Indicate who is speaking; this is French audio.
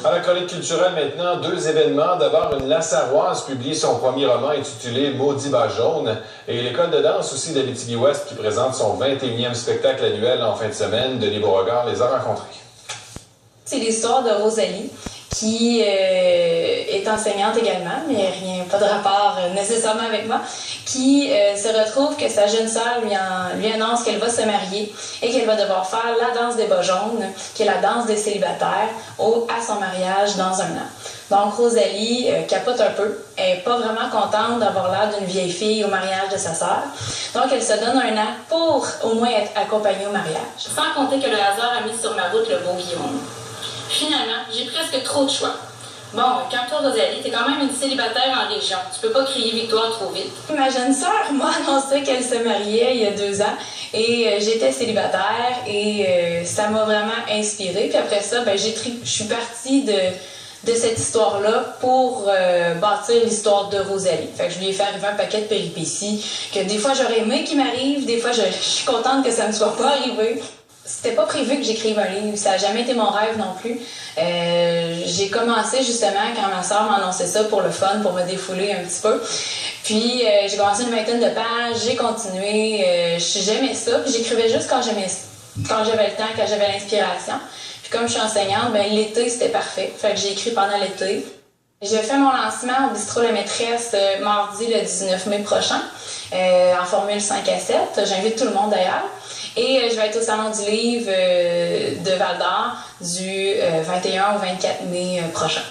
Speaker 1: À la chronique culturelle maintenant, deux événements. D'abord, une Lassaroise publie son premier roman intitulé Maudit bas jaune. Et l'école de danse aussi d'Abitibi-Ouest qui présente son 21e spectacle annuel en fin de semaine. Denis Beauregard les a rencontrés.
Speaker 2: C'est l'histoire de Rosalie, qui est enseignante également, mais pas de rapport nécessairement avec moi, qui se retrouve que sa jeune sœur lui annonce qu'elle va se marier et qu'elle va devoir faire la danse des bas jaunes, qui est la danse des célibataires, à son mariage dans un an. Donc Rosalie capote un peu, elle n'est pas vraiment contente d'avoir l'air d'une vieille fille au mariage de sa sœur. Donc elle se donne un an pour au moins être accompagnée au mariage.
Speaker 3: Sans compter que le hasard a mis sur ma route le beau Guillaume. Finalement, j'ai presque trop de choix. Bon, quand toi, Rosalie, t'es quand même une célibataire en région. Tu peux pas crier victoire trop vite.
Speaker 2: Ma jeune sœur m'a annoncé qu'elle se mariait il y a 2 ans et j'étais célibataire et ça m'a vraiment inspirée. Puis après ça, je suis partie de cette histoire-là pour bâtir l'histoire de Rosalie. Fait que je lui ai fait arriver un paquet de péripéties que des fois j'aurais aimé qu'il m'arrive, des fois je suis contente que ça ne me soit pas arrivé. C'était pas prévu que j'écrive un livre, ça n'a jamais été mon rêve non plus. J'ai commencé justement quand ma soeur m'a annoncé ça pour le fun, pour me défouler un petit peu. Puis j'ai commencé une vingtaine de pages, j'ai continué, j'aimais ça, puis j'écrivais juste quand j'avais le temps, quand j'avais l'inspiration. Puis comme je suis enseignante, l'été c'était parfait, fait que j'ai écrit pendant l'été. J'ai fait mon lancement au Bistrot La Maîtresse mardi le 19 mai prochain, en formule 5 à 7. J'invite tout le monde d'ailleurs. Et je vais être au Salon du Livre de Val-d'Or du 21 au 24 mai prochain.